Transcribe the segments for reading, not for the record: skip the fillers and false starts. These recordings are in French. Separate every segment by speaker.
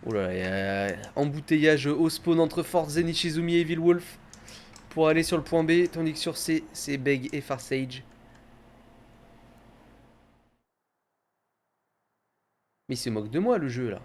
Speaker 1: Oh là là, il y a embouteillage au spawn entre Force Zen, Ishizumi et Evil Wolf pour aller sur le point B, tandis que sur C, c'est Beg et Farsage. Mais il se moque de moi le jeu là.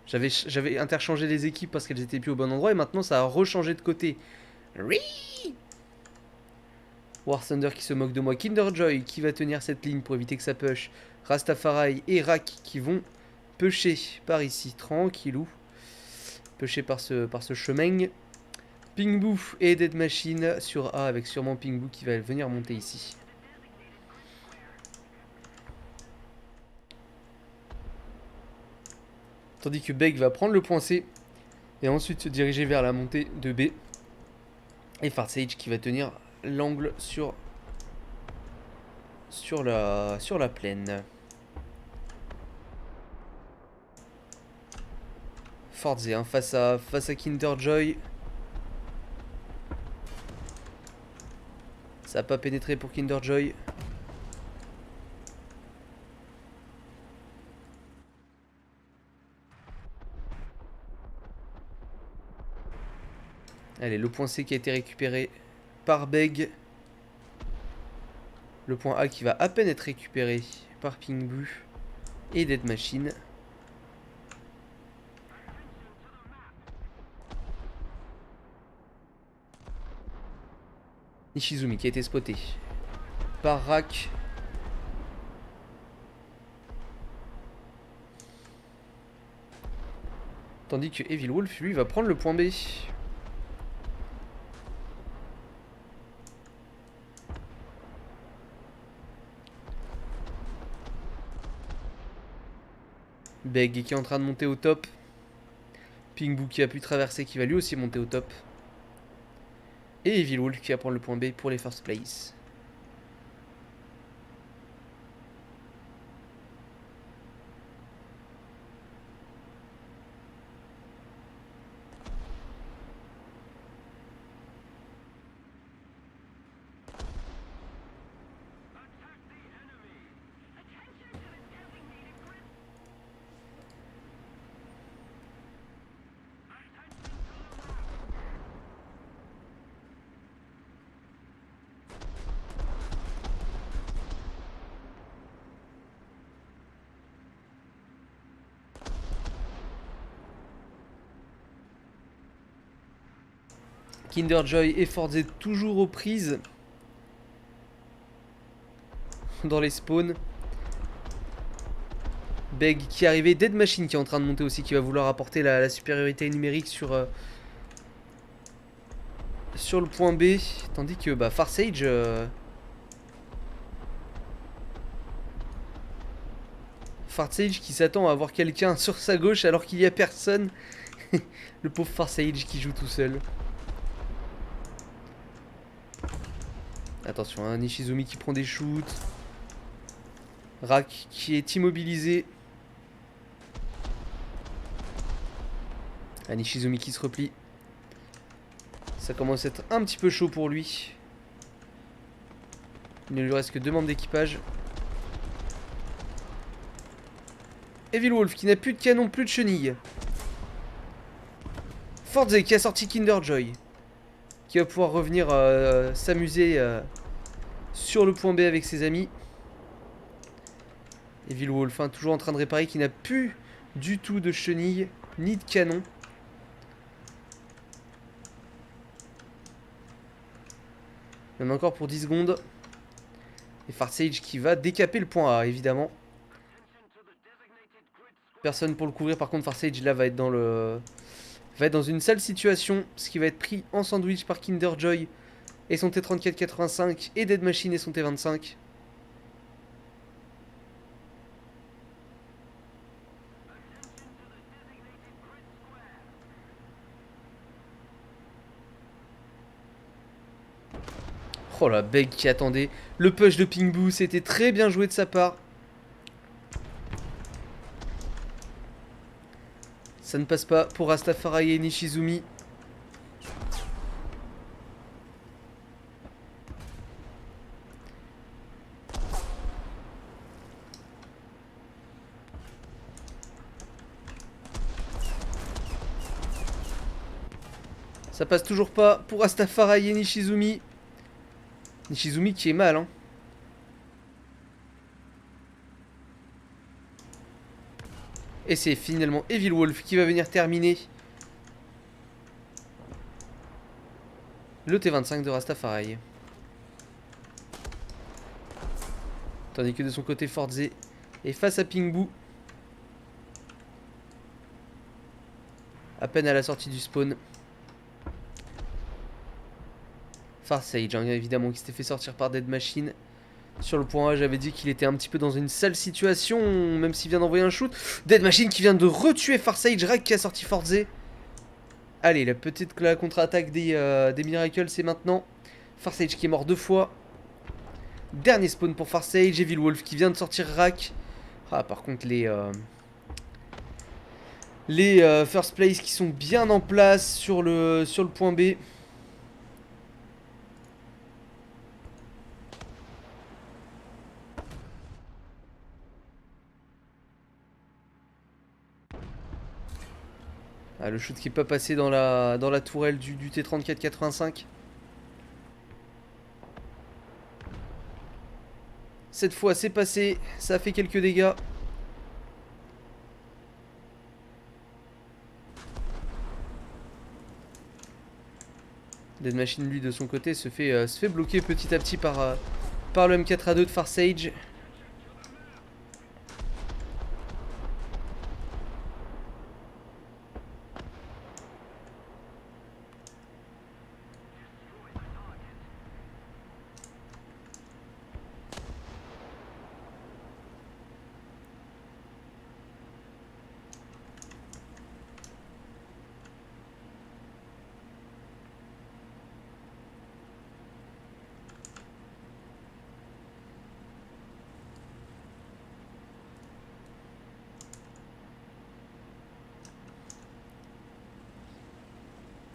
Speaker 1: J'avais interchangé les équipes parce qu'elles étaient plus au bon endroit et maintenant ça a rechangé de côté. War Thunder qui se moque de moi. Kinderjoy qui va tenir cette ligne pour éviter que ça push. Rastafari et Rak qui vont pusher par ici, tranquillou. Pusher par ce chemin. Pingboo et Dead Machine sur A avec sûrement Pingboo qui va venir monter ici. Tandis que Beg va prendre le point C et ensuite se diriger vers la montée de B. Et Farsage qui va tenir l'angle sur la plaine. Forze hein, face à Kinderjoy. Ça n'a pas pénétré pour Kinderjoy. Allez, le point C qui a été récupéré par Beg. Le point A qui va à peine être récupéré par Pingboo et Dead Machine. Ishizumi qui a été spoté par Rak. Tandis que Evil Wolf, lui, va prendre le point B. Beg qui est en train de monter au top. Pingboo qui a pu traverser, qui va lui aussi monter au top. Et Evil Wolf qui va prendre le point B pour les first place. Kinderjoy et Forze toujours aux prises dans les spawns. Beg qui est arrivé, Dead Machine qui est en train de monter aussi, qui va vouloir apporter la supériorité numérique sur le point B. Tandis que Farsage Farsage qui s'attend à avoir quelqu'un sur sa gauche alors qu'il n'y a personne. Le pauvre Farsage qui joue tout seul. Attention, hein, Nishizumi qui prend des shoots. Rak qui est immobilisé. Ah, Nishizumi qui se replie. Ça commence à être un petit peu chaud pour lui. Il ne lui reste que 2 membres d'équipage. Evil Wolf qui n'a plus de canon, plus de chenilles. Forze qui a sorti Kinderjoy. Qui va pouvoir revenir s'amuser sur le point B avec ses amis. Evil Wolf, hein, toujours en train de réparer, qui n'a plus du tout de chenilles, ni de canon. Même encore pour 10 secondes. Et Farsage qui va décaper le point A, évidemment. Personne pour le couvrir, par contre Farsage là va être dans une sale situation, ce qui va être pris en sandwich par Kinderjoy et son T3485 et Dead Machine et son T25. Oh la Beg qui attendait. Le push de Pingboo, c'était très bien joué de sa part. Ça ne passe pas pour Rastafari et Nishizumi. Ça passe toujours pas pour Rastafari et Nishizumi. Nishizumi qui est mal, hein. Et c'est finalement Evil Wolf qui va venir terminer le T25 de Rastafari. Tandis que de son côté, Forze est face à Pingbu. À peine à la sortie du spawn. Farsage, hein, évidemment, qui s'était fait sortir par Dead Machine. Sur le point A, j'avais dit qu'il était un petit peu dans une sale situation, même s'il vient d'envoyer un shoot. Dead Machine qui vient de retuer Farsage, Rack qui a sorti Forze. Allez, la contre-attaque des Miracles, c'est maintenant. Farsage qui est mort 2 fois. Dernier spawn pour Farsage, Evil Wolf qui vient de sortir Rack. Ah, par contre, les first place qui sont bien en place sur le point B. Ah, le shoot qui n'est pas passé dans la tourelle du T34-85. Cette fois c'est passé, ça a fait quelques dégâts. Dead Machine lui de son côté se fait bloquer petit à petit par le M4A2 de Farsage.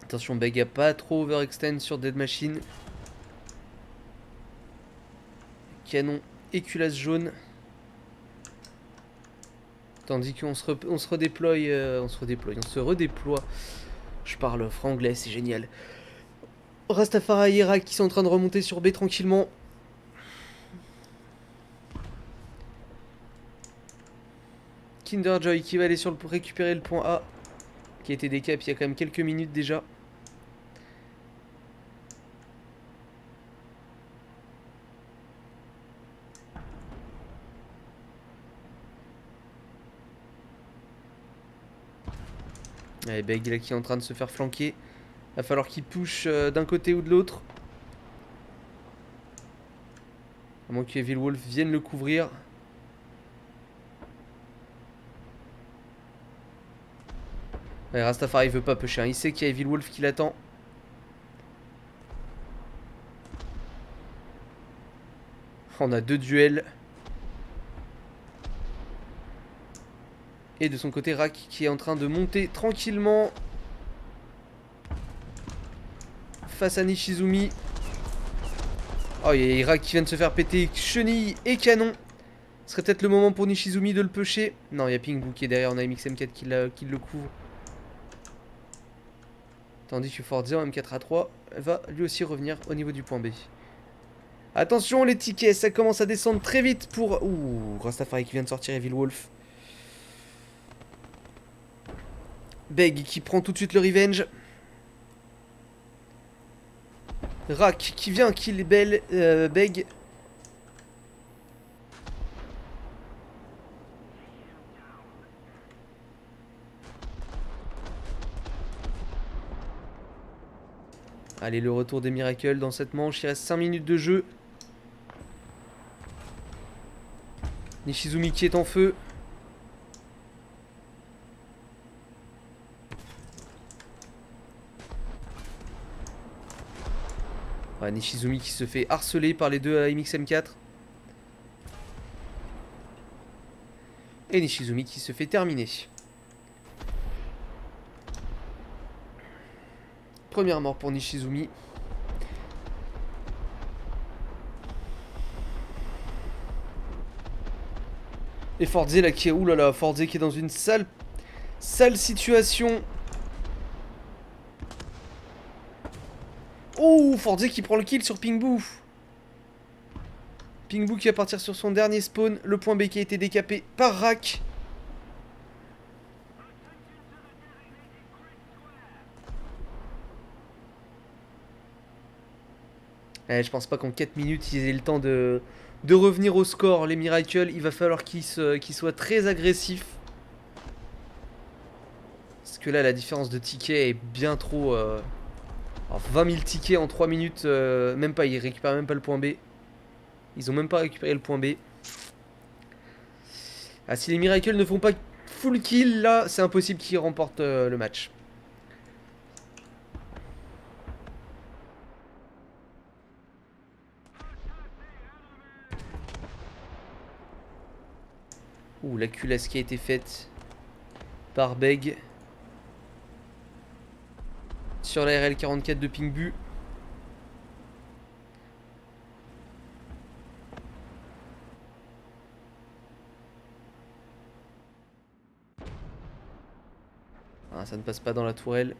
Speaker 1: Attention, Beg a pas trop overextend sur Dead Machine. Canon et culasse jaune. Tandis qu'on se redéploie. Je parle franglais, c'est génial. Rastafari et Irak qui sont en train de remonter sur B tranquillement. Kinderjoy qui va aller pour récupérer le point A. Qui a été décap il y a quand même quelques minutes déjà. Allez, Beg là qui est en train de se faire flanquer. Va falloir qu'il push d'un côté ou de l'autre. À moins que Evil Wolf vienne le couvrir. Ouais, Rastafari veut pas pusher, hein. Il sait qu'il y a Evil Wolf qui l'attend. On a 2 duels. Et de son côté, Rack qui est en train de monter tranquillement face à Nishizumi. Oh, il y a Rack qui vient de se faire péter chenille et canon. Ce serait peut-être le moment pour Nishizumi de le pusher. Non, il y a Pingbu qui est derrière, on a MXM4 qui le couvre. Tandis que Forza en M4A3 va lui aussi revenir au niveau du point B. Attention les tickets, ça commence à descendre très vite pour... Ouh, Rastafari qui vient de sortir Evil Wolf. Beg qui prend tout de suite le revenge. Rack qui vient kill Beg. Allez, le retour des Miracles dans cette manche. Il reste 5 minutes de jeu. Nishizumi qui est en feu. Ouais, Nishizumi qui se fait harceler par les deux MXM4. Et Nishizumi qui se fait terminer. Première mort pour Nishizumi. Et Forze là qui est... Oulala, Forze qui est dans une sale situation. Oh, Forze qui prend le kill sur Pingbu. Pingbu qui va partir sur son dernier spawn. Le point B qui a été décapé par Rak. Je pense pas qu'en 4 minutes ils aient le temps de revenir au score. Les Miracles, il va falloir qu'ils soient très agressifs. Parce que là la différence de tickets est bien trop... Alors 20 000 tickets en 3 minutes, même pas, ils récupèrent même pas le point B. Ils ont même pas récupéré le point B. Ah, si les Miracles ne font pas full kill, là, c'est impossible qu'ils remportent le match. Ouh, la culasse qui a été faite par Beg. Sur la RL44 de Pingbu. Ah, ça ne passe pas dans la tourelle.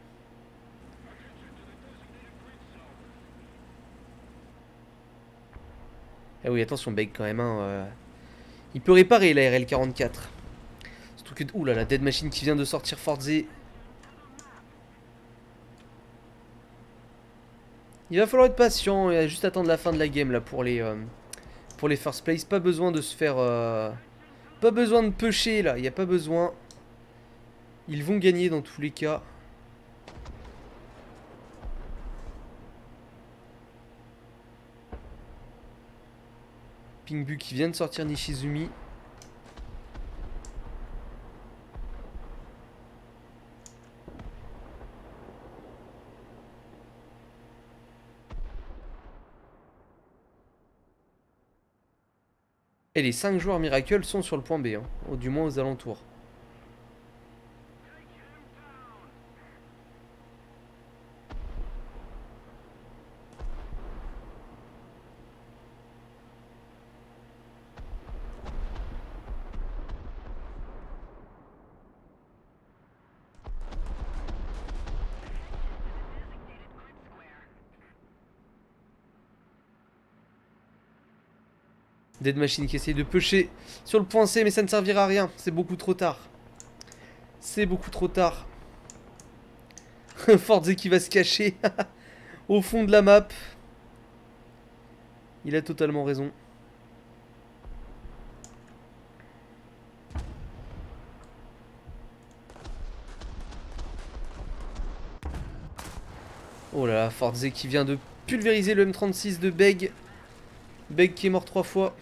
Speaker 1: Eh oui, attention, Beg quand même. Hein, il peut réparer la RL44. Surtout que... Ouh là, la Dead Machine qui vient de sortir Forze. Il va falloir être patient et juste attendre la fin de la game là pour les first place. Pas besoin de se faire... Pas besoin de pusher là, il n'y a pas besoin. Ils vont gagner dans tous les cas. Pingbu qui vient de sortir Nishizumi. Et les 5 joueurs Miracle sont sur le point B, hein, ou du moins aux alentours. Dead Machine qui essaye de pusher sur le point C, mais ça ne servira à rien. C'est beaucoup trop tard. C'est beaucoup trop tard. Forze qui va se cacher au fond de la map. Il a totalement raison. Oh là là, Forze qui vient de pulvériser le M36 de Beg. Beg qui est mort 3 fois.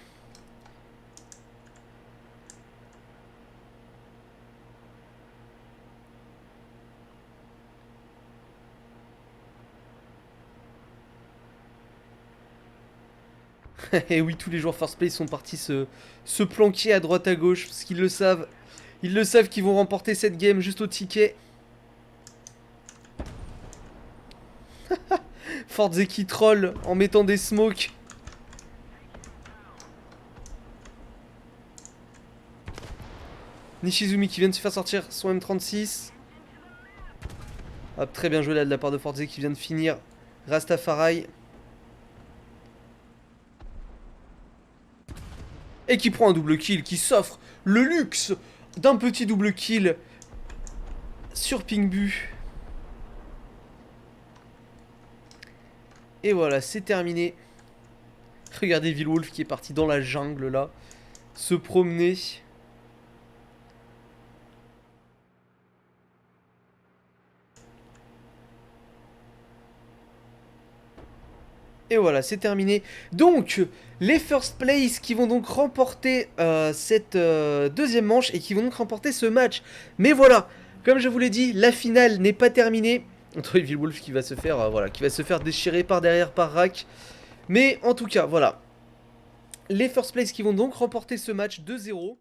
Speaker 1: Et oui, tous les joueurs first place sont partis se planquer à droite à gauche, parce qu'ils le savent. Ils le savent qu'ils vont remporter cette game juste au ticket. Forze qui troll en mettant des smokes. Nishizumi qui vient de se faire sortir son M36. Hop, très bien joué là de la part de Forze qui vient de finir Rastafari. Et qui prend un double kill, qui s'offre le luxe d'un petit double kill sur Pingbu. Et voilà, c'est terminé. Regardez Willwolf qui est parti dans la jungle là, se promener. Et voilà, c'est terminé. Donc, les first place qui vont donc remporter cette deuxième manche et qui vont donc remporter ce match. Mais voilà, comme je vous l'ai dit, la finale n'est pas terminée. Entre Willwolf qui va se faire, voilà, qui va se faire déchirer par derrière par Rak. Mais en tout cas, voilà. Les first place qui vont donc remporter ce match 2-0.